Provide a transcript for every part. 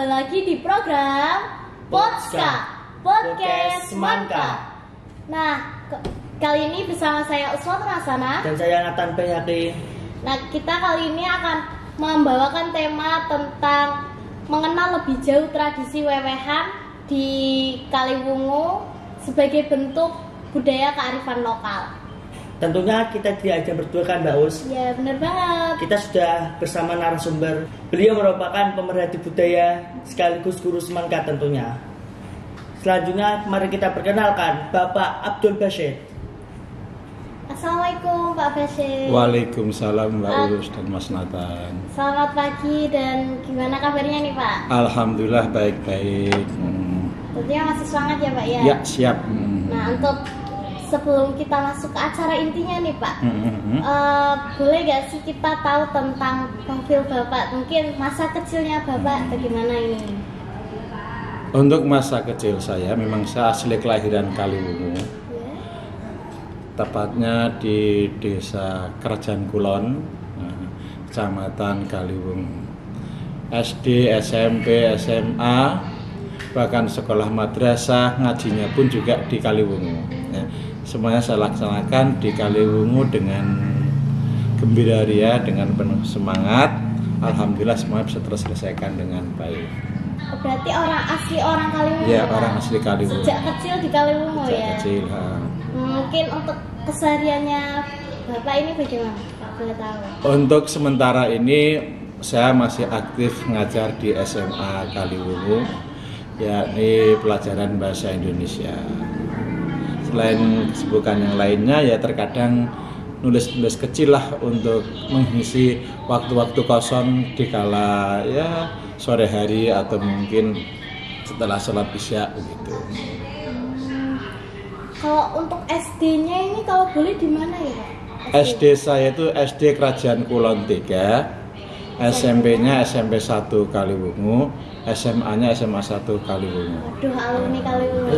kembali lagi di program Podcast Semangka. Nah, kali ini bersama saya Uswatun Hasanah dan saya Nathan Bayhaqi. Nah, kita kali ini akan membawakan tema tentang mengenal lebih jauh tradisi wewehan di Kaliwungu sebagai bentuk budaya kearifan lokal. Tentunya kita tidak aja berdua kan Mbak Us? Ya, benar banget. Kita sudah bersama narasumber. Beliau merupakan pemerhati budaya sekaligus guru semangka tentunya. Selanjutnya mari kita perkenalkan Bapak Abdul Bashir. Assalamualaikum Pak Bashir. Waalaikumsalam Mbak Urus dan Mas Nathan. Selamat pagi dan gimana kabarnya nih Pak? Alhamdulillah baik-baik. Tentunya masih semangat ya Pak ya? Ya siap. Nah, untuk sebelum kita masuk ke acara intinya nih Pak, boleh gak sih kita tahu tentang profil Bapak? Mungkin masa kecilnya Bapak bagaimana ini? Untuk masa kecil saya, memang saya asli kelahiran Kaliwungu, tepatnya di desa Kerajaan Kulon, Kecamatan Kaliwungu. SD, SMP, SMA, bahkan sekolah madrasah, ngajinya pun juga di Kaliwungu. Semuanya saya laksanakan di Kaliwungu dengan gembira ria, dengan penuh semangat. Alhamdulillah semuanya bisa terselesaikan dengan baik. Berarti orang asli orang Kaliwungu? Ya, orang asli Kaliwungu. Sejak kecil di Kaliwungu ya? Sejak kecil. Mungkin untuk kesehariannya Bapak ini bagaimana? Pak boleh tahu? Untuk sementara ini saya masih aktif ngajar di SMA Kaliwungu, yakni pelajaran bahasa Indonesia. Selain kesibukan yang lainnya ya terkadang nulis-nulis kecil lah untuk mengisi waktu-waktu kosong di kala ya sore hari atau mungkin setelah sholat isya begitu. Kalau untuk SD-nya ini kalau boleh di mana ya Pak? SD saya itu SD Kerajaan Kulon 3, SMP-nya SMP 1 Kaliwungu, SMA-nya SMA 1 Kaliwungu. Aduh, alumni Kaliwungu.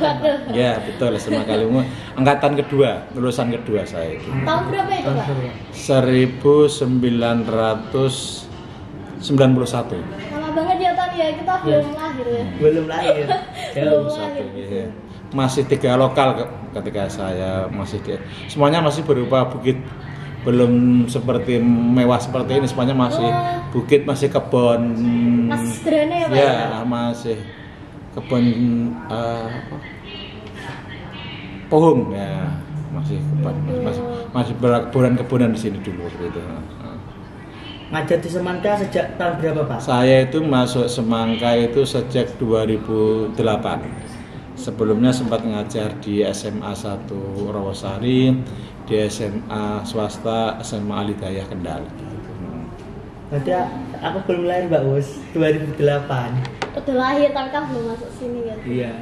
Waduh. Ya betul, SMA Kaliwungu. Angkatan kedua, lulusan kedua saya itu. Tahun berapa itu Pak? 1991. Lama banget ya Tan ya, kita belum lahir ya. Belum lahir. Belum Jauh. lahir. Ya. Masih 3 lokal ketika saya semuanya masih berupa bukit, belum seperti mewah seperti ini, semuanya masih bukit, masih kebun, Masih sederhana ya Pak? ya masih kebun pohon ya, masih kebun, masih berkebunan di sini dulu gitu. Ngajar di Semangka sejak tahun berapa Pak? Saya itu masuk Semangka itu sejak 2008. Sebelumnya sempat ngajar di SMA 1 Rawasari, di SMA swasta SMA Alidayah Kendal. Berarti aku belum lahir Mbak Us, 2008. Udah lahir tapi kan belum masuk sini kan? Iya.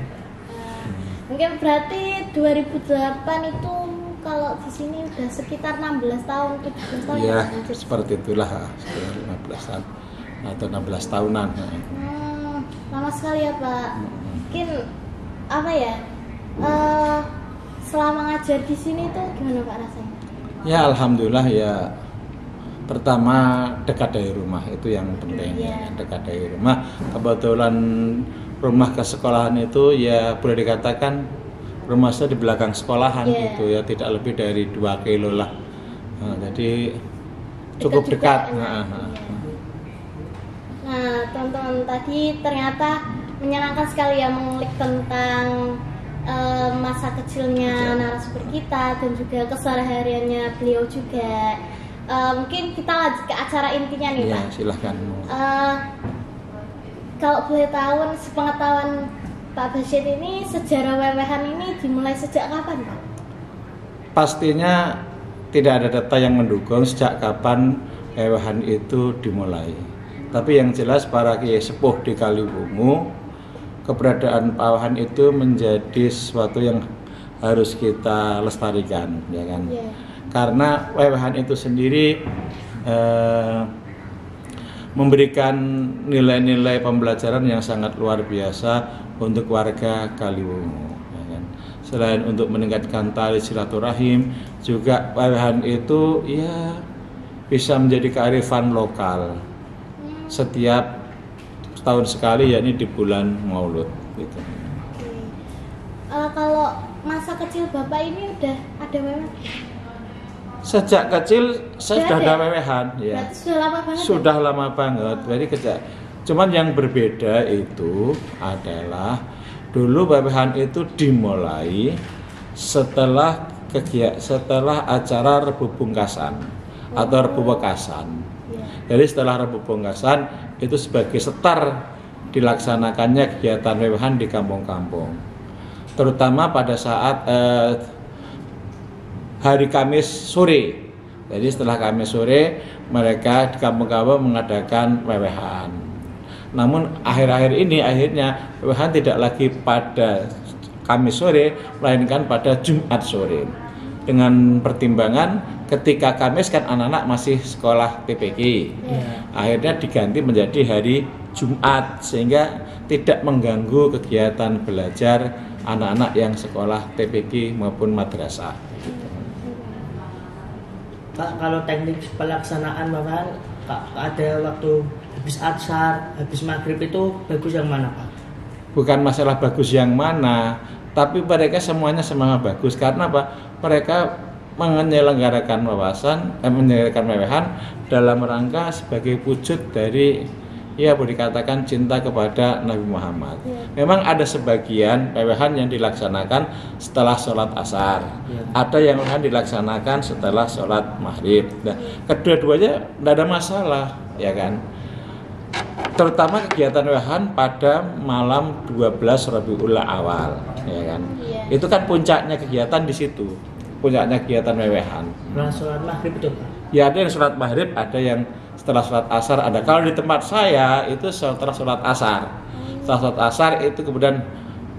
Mungkin berarti 2008 itu kalau di sini udah sekitar 16 tahun, 17 tahun Iya, ya? seperti itulah, sekitar 15-an atau 16 tahunan. Lama sekali ya Pak. Mungkin apa ya? Selama ngajar di sini tuh gimana Pak rasanya? Ya alhamdulillah ya. Pertama dekat dari rumah itu yang penting, dekat dari rumah. Kebetulan rumah ke sekolahan itu ya boleh dikatakan rumah saya di belakang sekolahan gitu ya, tidak lebih dari 2 kilo lah. Jadi cukup dekat. Nah teman-teman tadi ternyata menyenangkan sekali ya mengulik tentang masa kecilnya narasumber kita dan juga kesehariannya beliau juga. Mungkin kita lanjut ke acara intinya nih Pak. Silahkan. Kalau boleh tahu sepengetahuan Pak Bashir ini, sejarah wewehan ini dimulai sejak kapan Pak? Pastinya tidak ada data yang mendukung sejak kapan wewehan itu dimulai. Tapi yang jelas para kiai sepuh di Kaliwungu, keberadaan pawahan itu menjadi sesuatu yang harus kita lestarikan, ya kan? Karena wewehan itu sendiri memberikan nilai-nilai pembelajaran yang sangat luar biasa untuk warga Kaliwungu. Ya kan? Selain untuk meningkatkan tali silaturahim, juga wewehan itu ya bisa menjadi kearifan lokal. Setiap setahun sekali, yakni di bulan Maulud gitu. Kalau masa kecil Bapak ini udah ada wewehan? Sejak kecil saya sudah ada wewehan ya. Berarti sudah lama banget. Sudah lama banget. Jadi cuman yang berbeda itu adalah dulu wewehan itu dimulai setelah acara Rebu Bungkasan atau Rebu Wekasan. Jadi setelah Rebu Bungkasan itu sebagai setar dilaksanakannya kegiatan wewehan di kampung-kampung, terutama pada saat hari Kamis sore. Jadi setelah Kamis sore mereka di kampung-kampung mengadakan wewehan. Namun akhir-akhir ini akhirnya wewehan tidak lagi pada Kamis sore, melainkan pada Jumat sore. Dengan pertimbangan ketika Kamis kan anak-anak masih sekolah TPQ, akhirnya diganti menjadi hari Jumat sehingga tidak mengganggu kegiatan belajar anak-anak yang sekolah TPQ maupun madrasah. Kak, kalau teknik pelaksanaan wewehan ada waktu habis asar, habis maghrib itu bagus yang mana Pak? Bukan masalah bagus yang mana, tapi mereka semuanya semangat bagus. Karena apa? Mereka menyelenggarakan menyelenggarakan wewehan dalam rangka sebagai wujud dari, ya boleh dikatakan, cinta kepada Nabi Muhammad. Memang ada sebagian wewehan yang dilaksanakan setelah sholat asar, ada yang wewehan dilaksanakan setelah sholat maghrib. Nah, kedua-duanya tidak ada masalah, ya kan? Terutama kegiatan wewehan pada malam 12 Rabiul Awal, ya kan? Itu kan puncaknya kegiatan di situ, puncaknya kegiatan wewehan. Setelah sholat maghrib itu Pak? Ya ada yang sholat maghrib, ada yang setelah sholat asar ada. Kalau di tempat saya itu setelah sholat asar. Setelah sholat asar itu kemudian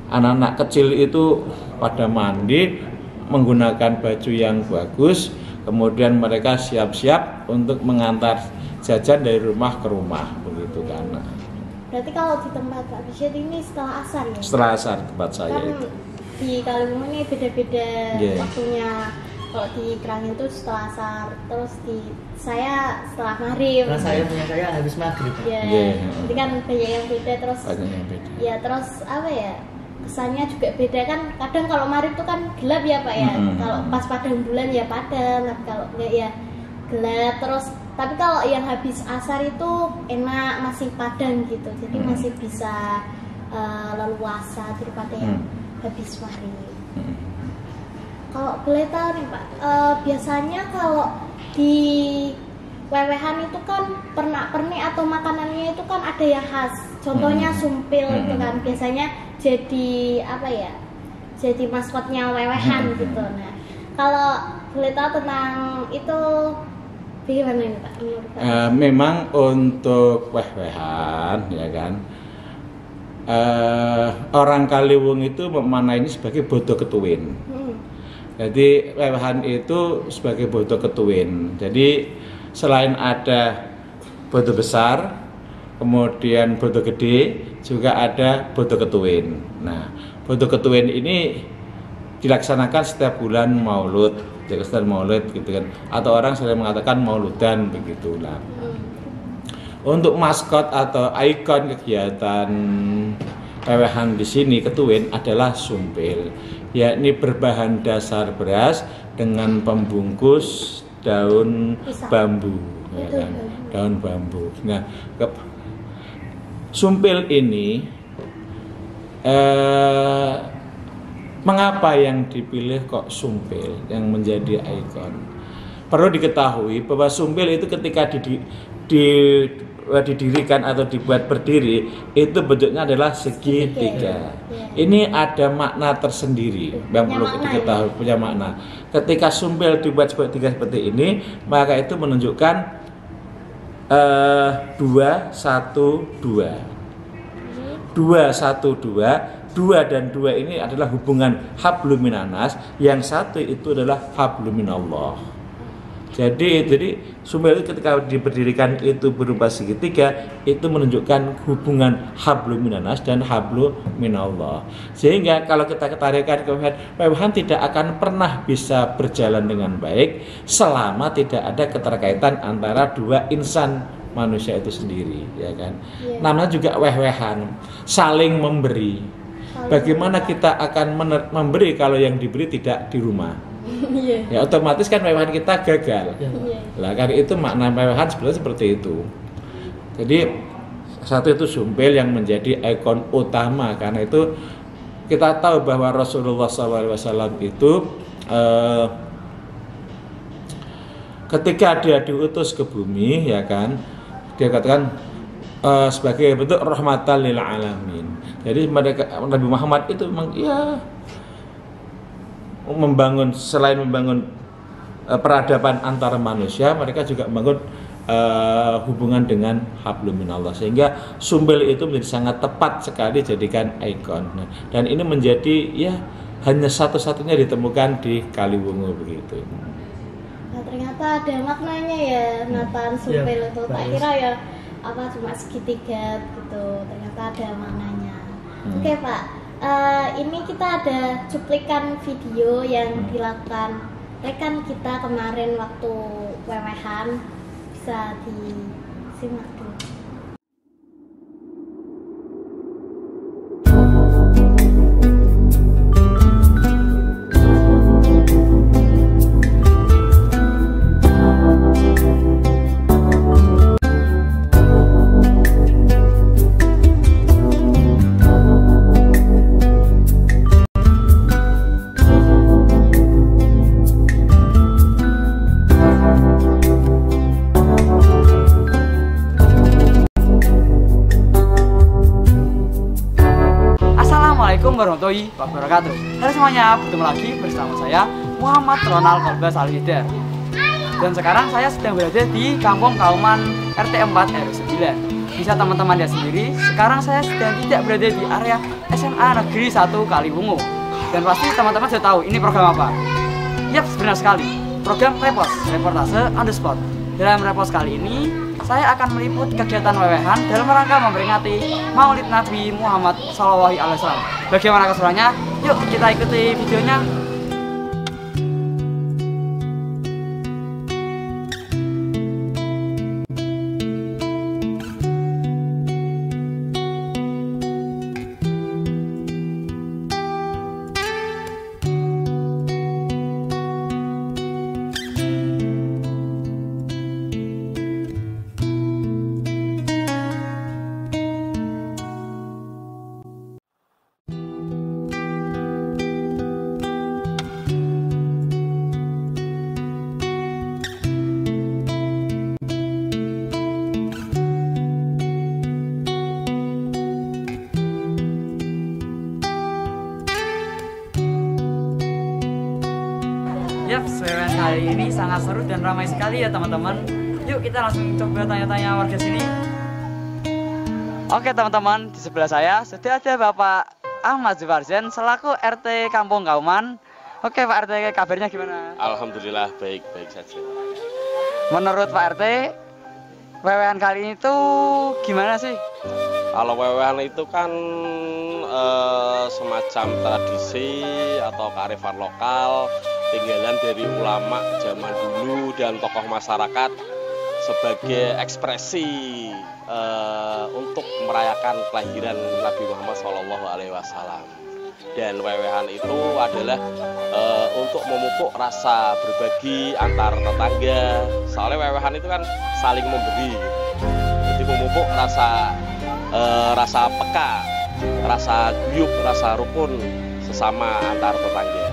anak-anak kecil itu pada mandi menggunakan baju yang bagus, kemudian mereka siap-siap untuk mengantar jajan dari rumah ke rumah, begitu kan. Berarti kalau di tempat Pak Bisyad ini setelah asar ya? Setelah asar tempat saya kan itu. Di Kaliwungu ini beda-beda waktunya. Kalau di Kerangin itu setelah asar, terus di saya setelah maghrib. Nah, saya habis maghrib. Jadi kan banyak yang beda terus. Banyak yang beda. Ya terus apa ya? Kesannya juga beda kan. Kadang kalau maghrib itu kan gelap ya Pak ya. Kalau pas padang bulan ya padang, tapi kalau enggak ya gelap. Terus tapi kalau yang habis asar itu enak, masih padang gitu. Jadi masih bisa leluasa daripada yang habis maghrib. Kalau boleh tahu nih Pak, biasanya kalau di wewehan itu kan pernak-pernik atau makanannya itu kan ada yang khas. Contohnya sumpil itu kan biasanya jadi apa ya? Jadi maskotnya wewehan gitu. Nah, kalau boleh tahu tentang itu bagaimana nih Pak? Memang untuk wewehan ya kan, orang Kaliwung itu memaknai ini sebagai bodo ketuin. Jadi wewehan itu sebagai bodo ketuin. Jadi selain ada bodo besar, kemudian bodo gede, juga ada bodo ketuin. Nah, bodo ketuin ini dilaksanakan setiap bulan Maulud, setiap Maulud gitu kan. Atau orang sering mengatakan Mauludan begitulah. Untuk maskot atau ikon kegiatan wewehan di sini ketuin adalah sumpil, yakni berbahan dasar beras dengan pembungkus daun bambu, ya kan? Daun bambu. Nah, sumpil ini mengapa yang dipilih kok sumpil yang menjadi ikon? Perlu diketahui bahwa sumpil itu ketika didirikan atau dibuat berdiri itu bentuknya adalah segitiga. Ini ada makna tersendiri yang perlu diketahui, punya makna. Ketika sumpil dibuat segitiga seperti ini, maka itu menunjukkan 2, 1, 2. 2, 1, 2. 2 dan 2 ini adalah hubungan hablum minanas, yang satu itu adalah hablum minallah. Jadi sumpil itu ketika diberdirikan itu berupa segitiga, itu menunjukkan hubungan hablum minanas dan hablum minallah. Sehingga kalau kita ketarikan ke wewehan tidak akan pernah bisa berjalan dengan baik selama tidak ada keterkaitan antara dua insan manusia itu sendiri, ya kan. Namanya juga weh-wehan, saling memberi. Bagaimana kita akan memberi kalau yang diberi tidak di rumah? Ya otomatis kan wewehan kita gagal. Lah karena itu makna wewehan sebenarnya seperti itu. Jadi satu itu sumpil yang menjadi ikon utama, karena itu kita tahu bahwa Rasulullah SAW itu ketika dia diutus ke bumi, ya kan, dia katakan sebagai bentuk rahmatan lil alamin. Jadi Nabi Muhammad itu memang selain membangun peradaban antara manusia, mereka juga membangun hubungan dengan hablum minallah, sehingga sumbel itu menjadi sangat tepat sekali jadikan ikon. Dan ini menjadi hanya satu-satunya ditemukan di Kaliwungu begitu. Nah, ternyata ada maknanya ya, Nathan sumpel itu. Tak kira ya cuma segitiga gitu, ternyata ada maknanya. Oke Pak, ini kita ada cuplikan video yang dilakukan rekan kita kemarin waktu wewehan, bisa disimak dulu. Assalamualaikum warahmatullahi wabarakatuh. Halo semuanya, bertemu lagi bersama saya Muhammad Ronald Kolbas Al-Hidar. Dan sekarang saya sedang berada di Kampung Kauman RT 4 RW 9. Bisa teman-teman lihat sendiri, sekarang saya sedang tidak berada di area SMA Negeri 1 Kaliwungu. Dan pasti teman-teman sudah tahu ini program apa? Yap, benar sekali. Program reportase on the spot. Dalam reportase kali ini saya akan meliput kegiatan wewehan dalam rangka memperingati Maulid Nabi Muhammad SAW. Bagaimana keseruannya? Yuk kita ikuti videonya. Yap, wewehan kali ini sangat seru dan ramai sekali ya teman-teman. Yuk kita langsung coba tanya-tanya warga sini. Oke teman-teman, di sebelah saya sudah ada Bapak Ahmad Zubarzen selaku RT Kampung Kauman. Oke Pak RT, kabarnya gimana? Alhamdulillah baik-baik saja. Menurut Pak RT, wewehan kali ini tuh gimana sih? Kalau wewehan itu kan semacam tradisi atau kearifan lokal, tinggalan dari ulama zaman dulu dan tokoh masyarakat sebagai ekspresi untuk merayakan kelahiran Nabi Muhammad SAW. Dan wewehan itu adalah untuk memupuk rasa berbagi antar tetangga. Soalnya wewehan itu kan saling memberi, jadi memupuk rasa peka, rasa guyup, rasa rukun sesama antar tetangga.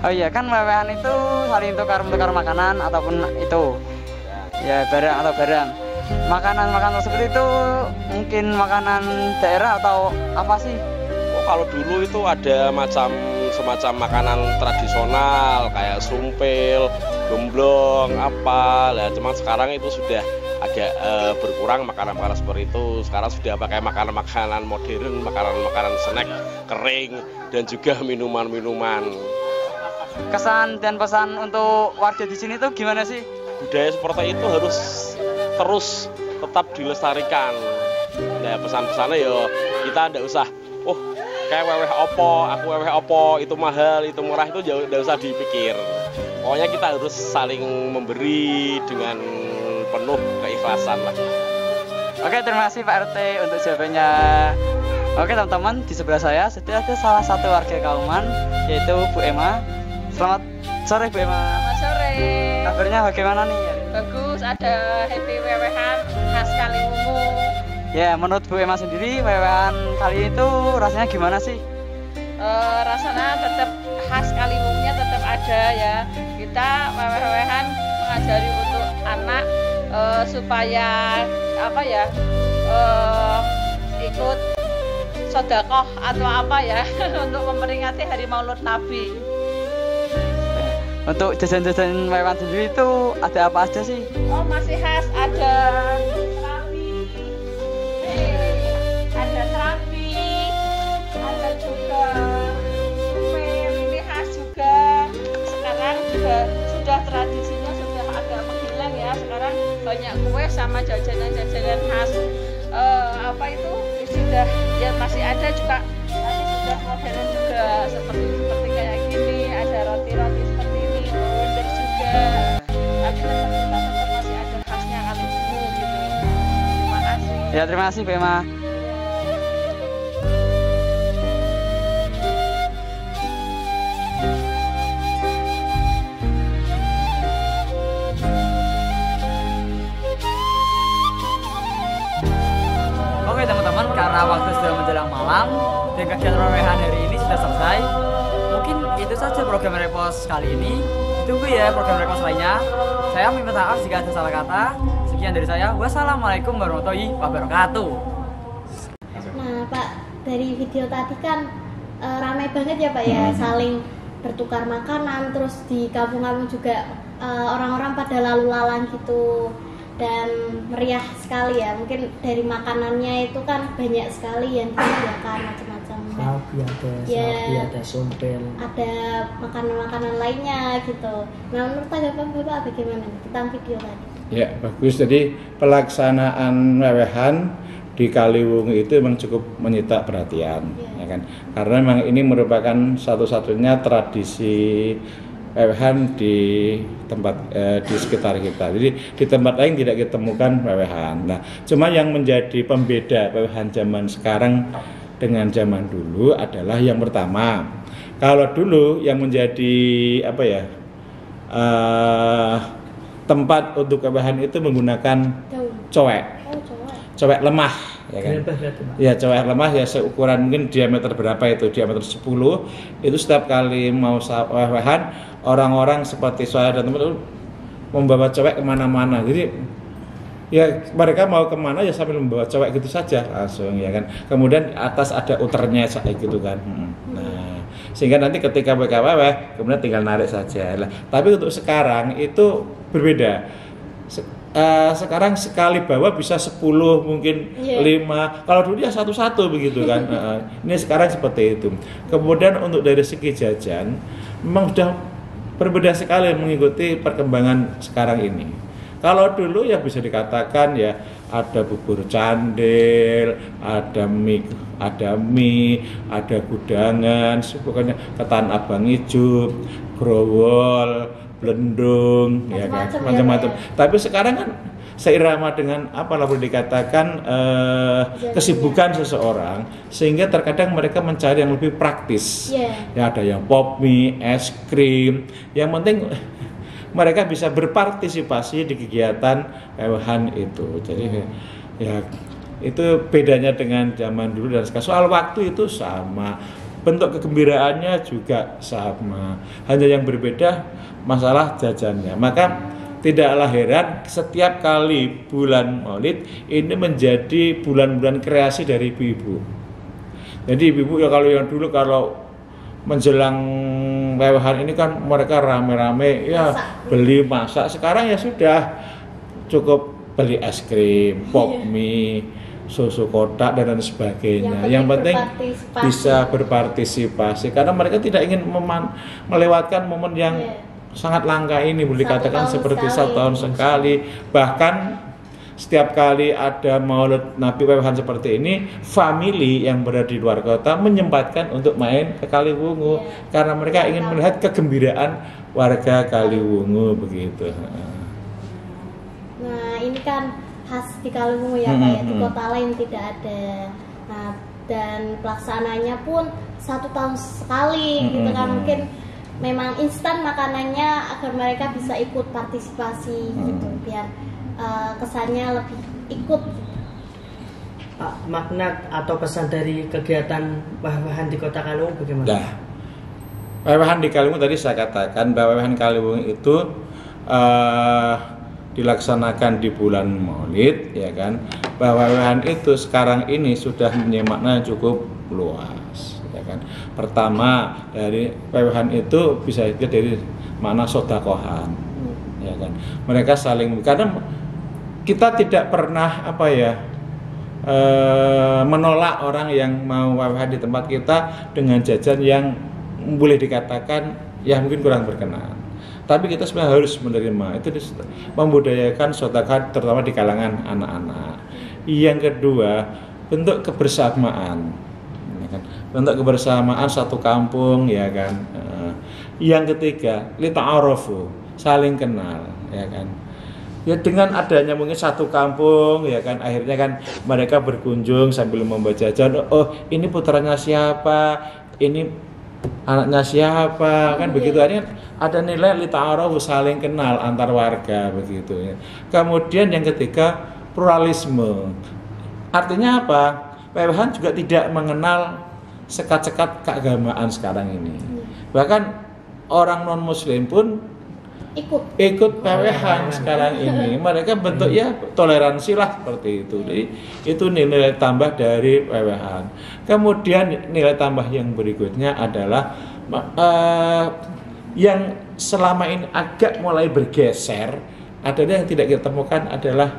Oh iya, kan wewehan itu saling tukar makanan ataupun itu ya barang. Makanan tersebut itu mungkin makanan daerah atau apa sih? Oh, kalau dulu itu ada semacam makanan tradisional kayak sumpil, gemblong, apa lah. Cuman sekarang itu sudah agak berkurang makanan-makanan seperti itu. Sekarang sudah pakai makanan-makanan modern, makanan-makanan snack kering dan juga minuman-minuman. Kesan dan pesan untuk warga di sini tuh gimana sih? Budaya seperti itu harus terus tetap dilestarikan. Nah, pesan-pesannya ya kita nggak usah, kayak weweh opo, aku weweh opo, itu mahal, itu murah, itu nggak usah dipikir. Pokoknya kita harus saling memberi dengan penuh keikhlasan lah. Oke, terima kasih Pak RT untuk jawabannya. Oke teman-teman, di sebelah saya sudah ada salah satu warga Kauman, yaitu Bu Emma. Selamat sore Bu Emma. Selamat sore. Kabarnya bagaimana nih? Bagus, ada happy wewehan khas Kaliwungu. Ya, menurut Bu Emma sendiri, wewehan kali itu rasanya gimana sih? Rasanya tetap khas Kaliwungunya tetap ada ya. Kita wewehan mengajari untuk anak supaya apa ya, ikut sodakoh atau apa ya untuk memperingati Hari Maulud Nabi. Untuk jajan-jajan wewehan sendiri itu ada apa aja sih? Oh, masih khas, ada terapi, ada terapi, ada juga sumpil, ini khas juga. Sekarang juga sudah tradisinya sudah agak menghilang ya. Sekarang banyak kue sama jajanan-jajanan khas apa itu sudah ya masih ada juga, tapi sudah modern juga seperti kayak gini, ada roti-roti seperti ini, wonder juga, tapi tetap masih ada khasnya Kaliwungu gitu. Terima kasih. Ya, terima kasih Bu Emma. Oke teman-teman, karena waktu sudah menjelang malam dan kegiatan wewehan hari ini sudah selesai, mungkin itu saja program Repos kali ini. Ditunggu ya program Repos lainnya. Saya minta maaf jika ada salah kata. Sekian dari saya. Wassalamualaikum warahmatullahi wabarakatuh. Nah Pak, dari video tadi kan ramai banget ya Pak ya, saling bertukar makanan, terus di kampung-kampung juga orang-orang pada lalu lalang gitu. Dan meriah sekali ya, mungkin dari makanannya itu kan banyak sekali yang disediakan macam-macam. Sapi ada sumpil, ada makanan-makanan lainnya gitu. Nah menurut tanggapan Bapak bagaimana tentang video tadi? Ya bagus, jadi pelaksanaan wewehan di Kaliwungu itu memang cukup menyita perhatian, ya kan? Karena memang ini merupakan satu-satunya tradisi wewehan di tempat di sekitar kita. Jadi di tempat lain tidak ditemukan wewehan. Nah, cuma yang menjadi pembeda wewehan zaman sekarang dengan zaman dulu adalah yang pertama, kalau dulu yang menjadi apa ya tempat untuk wewehan itu menggunakan cowek, cowek lemah, ya kan? Ya cowek lemah ya seukuran mungkin diameter berapa itu, diameter 10 itu setiap kali mau wewehan orang-orang seperti saya dan teman-teman membawa cewek kemana-mana. Jadi ya mereka mau kemana ya sambil membawa cewek gitu saja langsung, ya kan. Kemudian atas ada uternya gitu kan. Nah sehingga nanti ketika mereka weweh kemudian tinggal narik saja. Tapi untuk sekarang itu berbeda. Sekarang sekali bawa bisa 10 mungkin 5, kalau dulu ya satu-satu begitu kan. Ini sekarang seperti itu. Kemudian untuk dari segi jajan memang sudah berbeda sekali mengikuti perkembangan sekarang ini. Kalau dulu ya bisa dikatakan ya ada bubur candil, ada mie, ada gudangan, pokoknya ketan abang ijo, growol, blendung, ya kan, macam-macam. Tapi sekarang kan seirama dengan apa boleh dikatakan kesibukan seseorang, sehingga terkadang mereka mencari yang lebih praktis. Ya ada yang pop mie, es krim, yang penting mereka bisa berpartisipasi di kegiatan wewehan itu. Jadi ya itu bedanya dengan zaman dulu dan sekarang. Soal waktu itu sama, bentuk kegembiraannya juga sama, hanya yang berbeda masalah jajannya. Maka tidaklah heran setiap kali bulan Maulid ini menjadi bulan-bulan kreasi dari ibu-ibu. Jadi ibu-ibu ya kalau yang dulu kalau menjelang wewehan ini kan mereka rame-rame ya beli masak. Sekarang ya sudah cukup beli es krim, pop mie, susu kotak dan lain sebagainya. Yang penting bisa berpartisipasi karena mereka tidak ingin melewatkan momen yang sangat langka ini, boleh dikatakan seperti 1 tahun sekali. Bahkan setiap kali ada Maulid Nabi wewehan seperti ini, famili yang berada di luar kota menyempatkan untuk main ke Kaliwungu karena mereka ingin melihat kegembiraan warga Kaliwungu begitu. Nah ini kan khas di Kaliwungu ya, kayak di kota lain tidak ada. Nah, dan pelaksananya pun 1 tahun sekali gitu kan, mungkin memang instan makanannya agar mereka bisa ikut partisipasi gitu, biar kesannya lebih ikut. Pak, makna atau pesan dari kegiatan wah-wahan di Kota Kaliwungu bagaimana? Nah, wah-wahan di Kaliwungu tadi saya katakan bahwa wah-wahan Kaliwungu itu dilaksanakan di bulan Maulid, ya kan. Bahwa wah-wahan itu sekarang ini sudah punya makna cukup luas, ya kan. Pertama, dari wah-wahan itu bisa dilihat dari makna sodakohan, ya kan. Mereka saling, karena kita tidak pernah menolak orang yang mau wah-wahan di tempat kita dengan jajan yang boleh dikatakan ya mungkin kurang berkenan. Tapi kita sebenarnya harus menerima itu, membudayakan sedekah terutama di kalangan anak-anak. Yang kedua, bentuk kebersamaan, ya kan? Bentuk kebersamaan satu kampung, ya kan. Yang ketiga, lita'arofu, saling kenal, ya kan. Ya dengan adanya mungkin satu kampung, ya kan, akhirnya kan mereka berkunjung sambil membaca jajan. Oh, ini putranya siapa, ini anaknya siapa, kan begitu. Artinya ada nilai lita'arofu, saling kenal antar warga, begitu ya. Kemudian yang ketiga, pluralisme. Artinya apa? PWH juga tidak mengenal sekat-sekat keagamaan sekarang ini. Bahkan orang non muslim pun ikut PWH sekarang ini. Mereka bentuknya toleransi lah seperti itu. Jadi itu nilai tambah dari PWH. Kemudian nilai tambah yang berikutnya adalah yang selama ini agak mulai bergeser, adalah yang tidak kita temukan adalah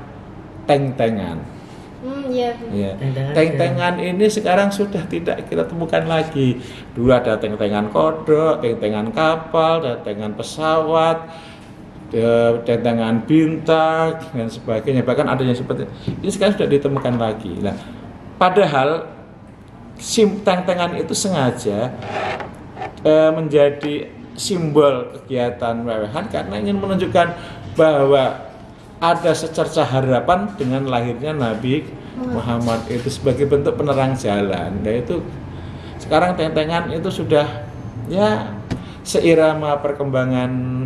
teng-tengan. Ya. Teng-tengan ini sekarang sudah tidak kita temukan lagi. Dulu ada teng-tengan kodok, teng-tengan kapal, teng-tengan pesawat, teng-tengan bintang dan sebagainya. Bahkan ada yang seperti ini sekarang sudah ditemukan lagi. Nah, padahal teng-tengan itu sengaja menjadi simbol kegiatan wewehan karena ingin menunjukkan bahwa ada secercah harapan dengan lahirnya Nabi Muhammad itu sebagai bentuk penerang jalan. Nah itu sekarang teng-tengan itu sudah ya seirama perkembangan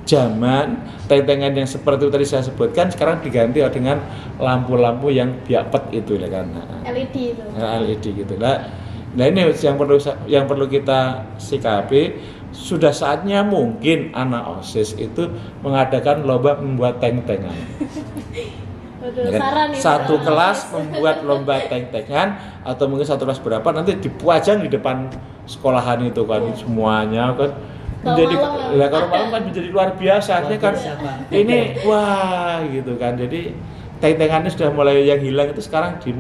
zaman. Teng-tengan yang seperti itu tadi saya sebutkan sekarang diganti dengan lampu-lampu yang biapet itu ya kan. LED itu. LED gitu lah. Nah ini yang perlu kita sikapi. Sudah saatnya mungkin anak OSIS itu mengadakan lomba membuat teng-tengan. Ya kan? Satu kelas membuat lomba teng-tengan atau mungkin satu kelas berapa nanti dipajang di depan sekolahan itu kan semuanya kan. Menjadi kalau malam kan menjadi luar biasa. Artinya kan ini wah gitu kan. Jadi teng-tengan ini sudah mulai yang hilang itu sekarang di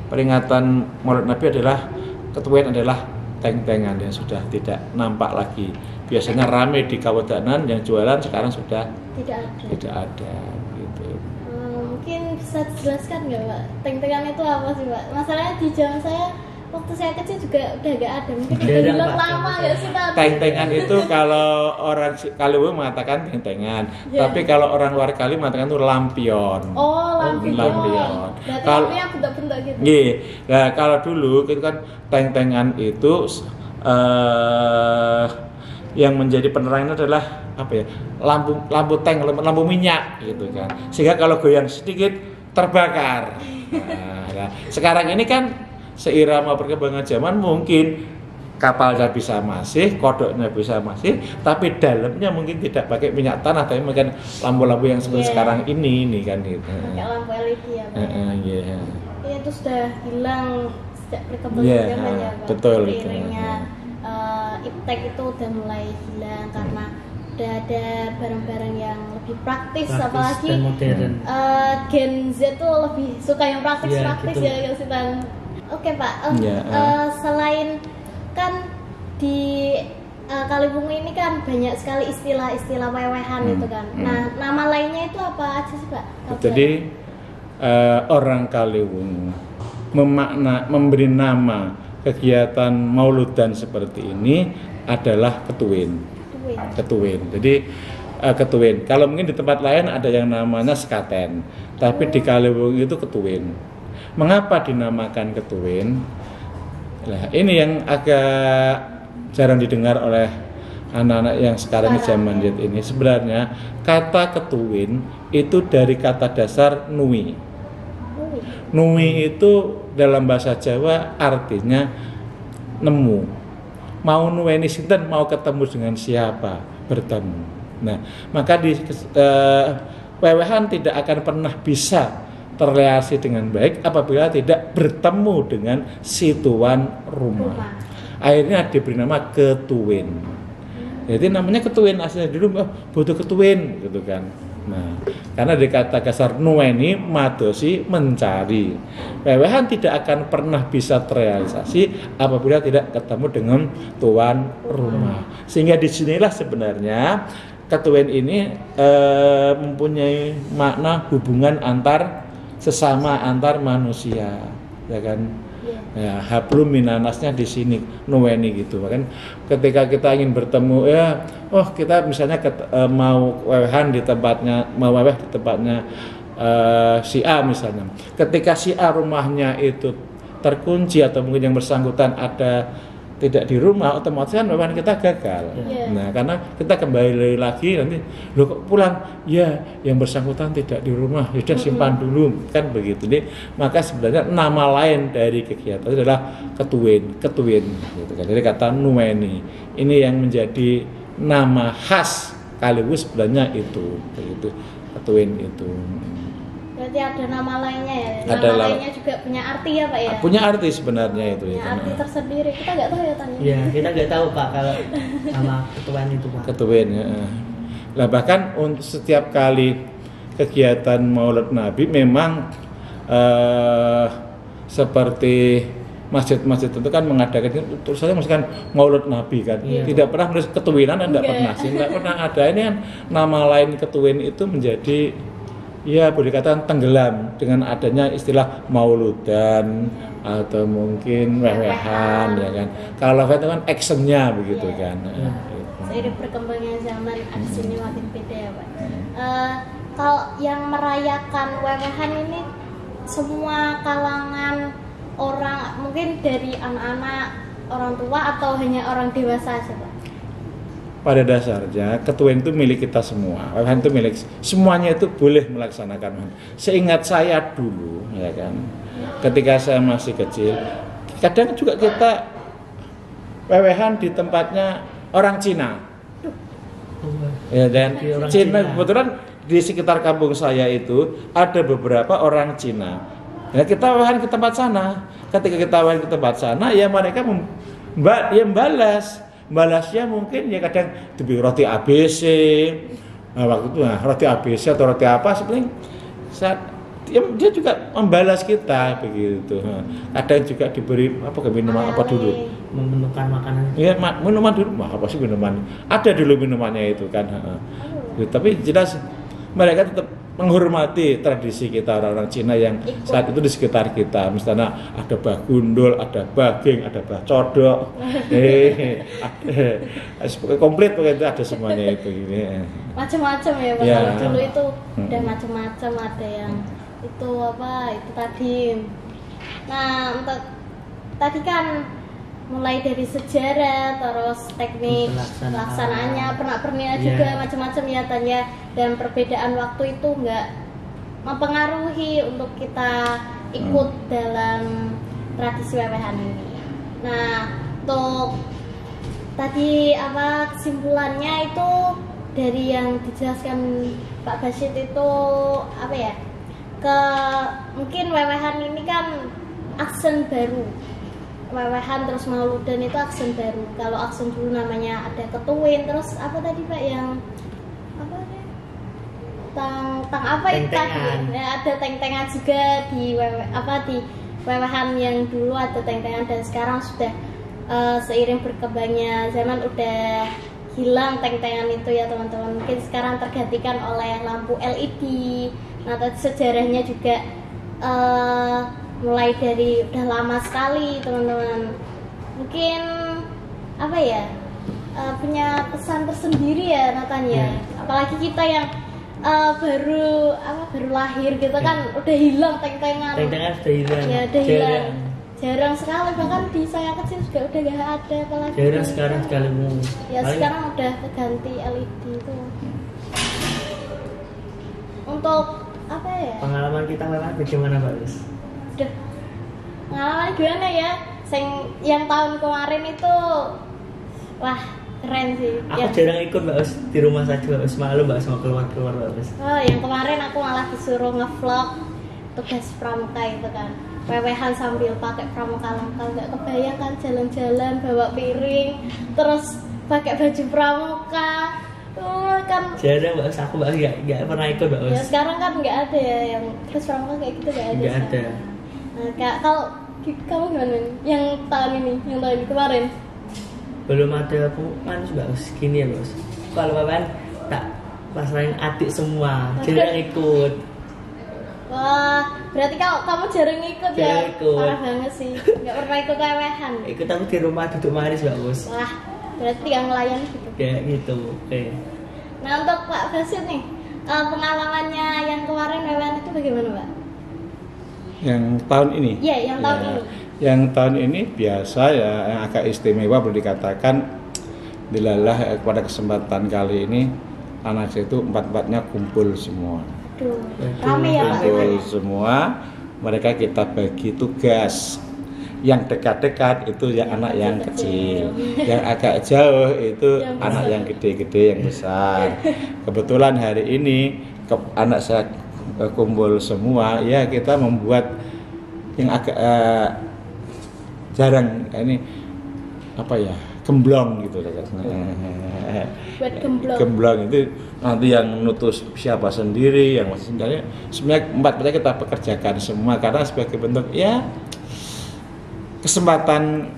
peringatan Maulid Nabi adalah ketuaan adalah teng-tengan yang sudah tidak nampak lagi. Biasanya ramai di Kawadanan yang jualan sekarang sudah tidak ada gitu. Mungkin bisa dijelaskan nggak Pak, teng-tengan itu apa sih Pak? Masalahnya di zaman saya waktu saya kecil juga udah nggak ada. Mungkin udah hilang lama nggak sih Pak? Teng-tengan itu kalau orang Kaliwungu mengatakan teng-tengan, tapi kalau orang luar Kali mengatakan itu lampion. Oh, lampion. Kalau yang bentuk-bentuk gitu. Iya. Nah, kalau dulu itu kan teng-tengan itu yang menjadi penerangan adalah lampu tank, lampu minyak gitu kan. Sehingga kalau goyang sedikit terbakar. Nah, sekarang ini kan seirama perkembangan zaman mungkin kapalnya bisa masih, kodoknya bisa masih, tapi dalamnya mungkin tidak pakai minyak tanah, tapi mungkin lampu-lampu yang seperti sekarang ini kan gitu. Pakai lampu LED ya Pak. Iya. Itu sudah hilang sejak perkembangan zaman ya Pak. Betul itu. Iptek itu udah mulai hilang karena udah ada barang-barang yang lebih praktis apalagi Gen Z tuh lebih suka yang praktis-praktis ya Kasitan. Oke Pak, selain kan di Kaliwungu ini kan banyak sekali istilah-istilah wewehan itu kan. Nah, nama lainnya itu apa aja sih Pak? Jadi orang Kaliwungu memberi nama kegiatan mauludan seperti ini adalah ketuin. Jadi ketuin. Kalau mungkin di tempat lain ada yang namanya sekaten, tapi di Kaliwungu itu ketuin. Mengapa dinamakan ketuin? Nah, ini yang agak jarang didengar oleh anak-anak yang sekarang di zaman Z ini. Sebenarnya kata ketuin itu dari kata dasar nui. Nui itu dalam bahasa Jawa artinya nemu. Mau nuweni sinten, mau ketemu dengan siapa, bertemu. Nah, maka di wewehan tidak akan pernah bisa terrelasi dengan baik apabila tidak bertemu dengan si tuan rumah. Akhirnya diberi nama ketuin. Jadi namanya ketuin, aslinya dulu butuh ketuin gitu kan. Nah, karena di kata kasar nuweni madosi mencari. Wewehan tidak akan pernah bisa terrealisasi apabila tidak ketemu dengan tuan rumah. Sehingga disinilah sebenarnya ketuin ini mempunyai makna hubungan sesama antar manusia, ya kan? Ya, hablum minanasnya di sini nuweni gitu. Bahkan ketika kita ingin bertemu kita misalnya mau wewehan di tempatnya, mau weweh di tempatnya si A misalnya. Ketika si A rumahnya itu terkunci atau mungkin yang bersangkutan tidak di rumah, otomatis kan wewehan kita gagal. Nah, karena kita kembali lagi nanti kok pulang, ya yang bersangkutan tidak di rumah, sudah simpan dulu, kan begitu. Jadi maka sebenarnya nama lain dari kegiatan itu adalah ketuin gitu kan. Jadi kata nuweni ini yang menjadi nama khas Kaliwungu sebenarnya itu, begitu, ketuin itu. Berarti ada nama lainnya ya? Nama lainnya juga punya arti ya Pak ya? Punya arti sebenarnya itu. Punya arti tersendiri, kita nggak tahu ya tanya. Iya, kita nggak tahu Pak kalau nama ketuin itu Pak. Ketuin ya. Nah, bahkan untuk setiap kali kegiatan Maulid Nabi memang seperti masjid-masjid itu kan mengadakan terus saja misalkan Maulid Nabi kan. Tidak pernah menulis ketuinan, tidak pernah sih, tidak pernah ada. Ini kan nama lain ketuin itu menjadi, ya boleh dikatakan tenggelam dengan adanya istilah mauludan atau mungkin wewehan ya kan. Kalau itu kan actionnya begitu kan. Seiring berkembangnya zaman actionnya makin beda ya Pak. Kalau yang merayakan wewehan ini semua kalangan orang, mungkin dari anak-anak, orang tua atau hanya orang dewasa saja Pak? Pada dasarnya ketuin itu milik kita semua, wewehan itu milik semuanya, itu boleh melaksanakan. Seingat saya dulu, ya kan, ketika saya masih kecil, kadang juga kita wewehan di tempatnya orang Cina. Ya, dan Cina kebetulan di sekitar kampung saya itu ada beberapa orang Cina. Ya, kita wewehan ke tempat sana. Ketika kita wewehan ke tempat sana, ya mereka balasnya mungkin ya kadang diberi roti ABC. Nah, waktu itu roti ABC atau roti apa sebenarnya dia juga membalas kita begitu. Kadang juga diberi minuman apa dulu? Memenuhkan makanan. Iya, minuman dulu. Apa sih minuman? Ada dulu minumannya itu kan. Tapi jelas mereka tetap menghormati tradisi kita orang-orang Cina yang saat itu di sekitar kita. Misalnya ada bah gundul, ada baging, ada bah codok, komplit begitu, ada semuanya itu. Macam-macam ya Pak. Ya. Dulu itu udah macam-macam, ada yang itu tadi. Nah, untuk tadi kan mulai dari sejarah, terus teknik pelaksanaannya, pernak-perniknya juga macam-macam ya Tanya, dan perbedaan waktu itu nggak mempengaruhi untuk kita ikut dalam tradisi wewehan ini. Nah, untuk tadi kesimpulannya itu dari yang dijelaskan Pak Basyid itu mungkin wewehan ini kan aksen baru. Wewehan terus mauludan itu aksen baru. Kalau aksen dulu namanya ada ketuin, terus apa tadi Pak yang ada teng-tengan juga di wewehan yang dulu ada teng-tengan, dan sekarang sudah seiring berkembangnya zaman udah hilang teng-tengan itu ya teman-teman. Mungkin sekarang tergantikan oleh lampu LED. Nah, tadi sejarahnya juga mulai dari udah lama sekali teman-teman. Mungkin punya pesan tersendiri ya Nathan ya. apalagi kita yang baru lahir gitu kan udah hilang teng-tengan sudah hilang ya udah hilang jarang sekali, bahkan di saya kecil juga udah gak ada, apalagi jarang sekarang sekali ya sekarang udah ganti LED itu. Untuk apa ya, pengalaman kita bagaimana Mbak Lis? Udah pengalaman gimana ya, yang tahun kemarin itu wah keren sih. Aku jarang ikut Mbak Us, di rumah saja Mbak Us, malu Mbak Us mau keluar Mbak Us. Oh, yang kemarin aku malah disuruh ngevlog tugas pramuka itu kan, wewehan sambil pakai pramuka lokal, nggak kebayang kan jalan-jalan bawa piring terus pakai baju pramuka. Kan jarang Mbak Us, aku Mbak Us nggak pernah ikut Mbak Us. Ya sekarang kan nggak ada ya yang terus pramuka kayak gitu, nggak ada. Nggak ada. Nah, kalau kamu gimana nih? Yang tahun ini kemarin? Belum ada aku Mbak Us, gini ya Mbak Us. Kalau Bapak tak pasrahin adik semua, jarang ikut. Wah, berarti kamu jarang ikut ya? Jarang ikut. Parah banget sih, nggak pernah ikut wewehan. Ikut aku di rumah duduk manis Mbak Us. Wah, berarti yang ngelayan gitu. Kayak gitu, oke. Nah untuk Pak Basit nih, pengalamannya yang kemarin wewehan itu bagaimana Pak? Yang tahun ini? Iya, yang tahun ini. Yang tahun ini biasa ya, yang agak istimewa boleh dikatakan. Dilalah pada kesempatan kali ini anak saya itu empat-empatnya kumpul semua. Aduh, rame ya Pak? Kumpul semua, mereka kita bagi tugas. Yang dekat-dekat itu ya anak yang kecil, yang agak jauh itu yang anak yang gede-gede, yang besar. Kebetulan hari ini anak saya kumpul semua, ya kita membuat yang agak jarang ini apa ya, gemblong gitu. Buat gemblong. Gemblong itu nanti yang nutus siapa sendiri, yang masih sendiri. Sebenarnya empat kita pekerjakan semua karena sebagai bentuk ya kesempatan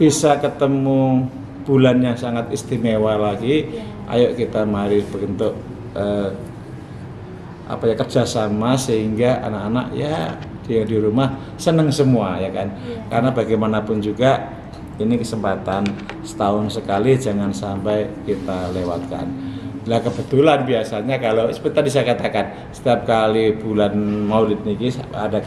bisa ketemu bulan yang sangat istimewa lagi. Ayo kita mari bentuk kerjasama sehingga anak-anak ya di rumah seneng semua ya kan. Karena bagaimanapun juga ini kesempatan setahun sekali, jangan sampai kita lewatkan. Nah kebetulan biasanya kalau seperti tadi saya katakan, setiap kali bulan Maulid niki ada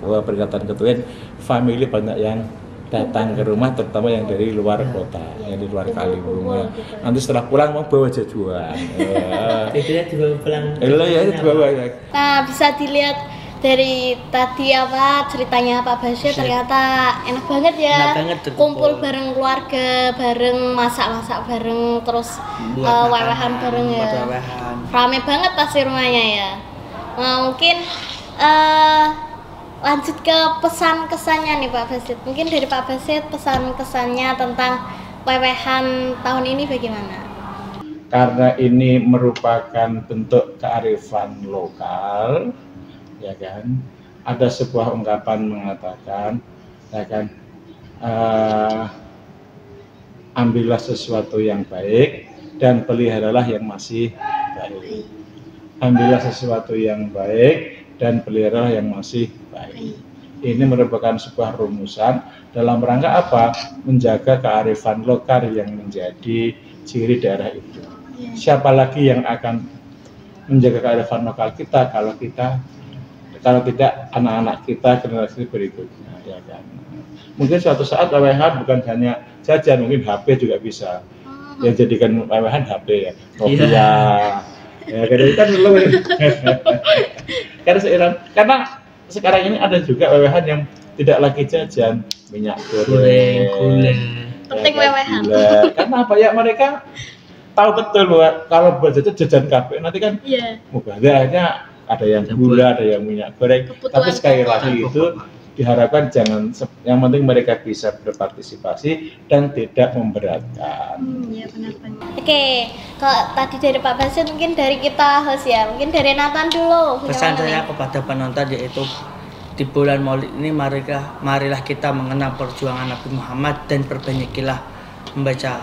peringatan ketuin, family banyak yang datang ke rumah, terutama yang dari luar kota, yang di luar Kaliwungu. Nanti setelah pulang mau bawa jajuan. Itu dibawa pulang. Ya dibawa. Nah bisa dilihat dari tadi ceritanya Pak Basit, ternyata enak banget ya. Enak banget, kumpul bareng keluarga, bareng masak-masak bareng, terus wewehan bareng ya. Rame banget pasti rumahnya ya. Nah, mungkin lanjut ke pesan-kesannya nih Pak Basit. Mungkin dari Pak Basit pesan-kesannya tentang wewehan tahun ini bagaimana? Karena ini merupakan bentuk kearifan lokal, ya kan. Ada sebuah ungkapan mengatakan, ya kan, ambillah sesuatu yang baik dan peliharalah yang masih baik. Ambillah sesuatu yang baik dan peliharalah yang masih baik. Ini merupakan sebuah rumusan dalam rangka apa? Menjaga kearifan lokal yang menjadi ciri daerah itu. Siapa lagi yang akan menjaga kearifan lokal kita kalau tidak anak-anak kita generasi berikutnya, ya kan? Mungkin suatu saat wewehan bukan hanya jajan, mungkin HP juga bisa. Ya jadikan wewehan HP ya, Nokia. Ya kan dulu. Karena sekarang ini ada juga wewehan yang tidak lagi jajan, minyak goreng, gula. Penting wewehan. Karena apa ya, mereka tahu betul bahwa kalau buat jajan kafe nanti kan mubazirnya ada yang gula, ada yang minyak goreng. Tapi sekali lagi itu diharapkan jangan, yang penting mereka bisa berpartisipasi dan tidak memberatkan. Iya benar-benar. Oke, kalau tadi dari Pak Basit, mungkin dari kita host ya, mungkin dari Nathan dulu. Pesan saya kepada penonton yaitu di bulan Maulid ini marilah kita mengenang perjuangan Nabi Muhammad dan perbanyakilah membaca,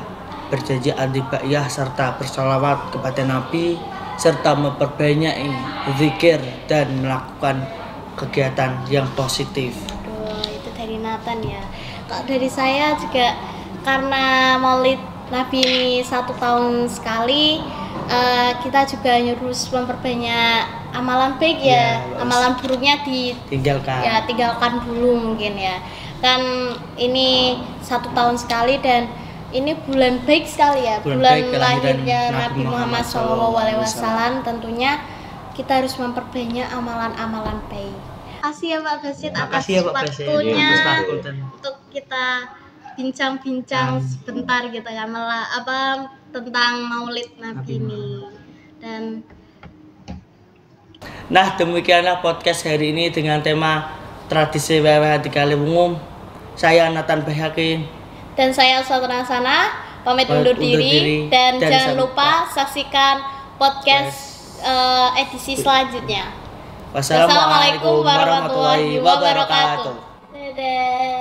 berjanji adiba'iyah serta bersalawat kepada Nabi, serta memperbanyak zikir dan melakukan kegiatan yang positif. Itu dari Nathan ya. Kalau dari saya juga karena Maulid Nabi ini 1 tahun sekali, kita juga harus memperbanyak amalan baik ya, amalan buruknya tinggalkan dulu mungkin ya. Kan ini 1 tahun sekali dan ini bulan baik sekali ya, bulan lahirnya Nabi Muhammad SAW. Tentunya kita harus memperbanyak amalan-amalan baik. Makasih ya Pak Basit atas waktunya untuk kita bincang-bincang sebentar gitu kan, tentang Maulid Nabi ini. Dan nah, demikianlah podcast hari ini dengan tema tradisi WWH di Kaliwungu. Saya Nathan Bahakin dan saya Satra Sana pamit undur diri dan jangan lupa saksikan podcast edisi selanjutnya. Wassalamualaikum warahmatullahi wabarakatuh. Dadah.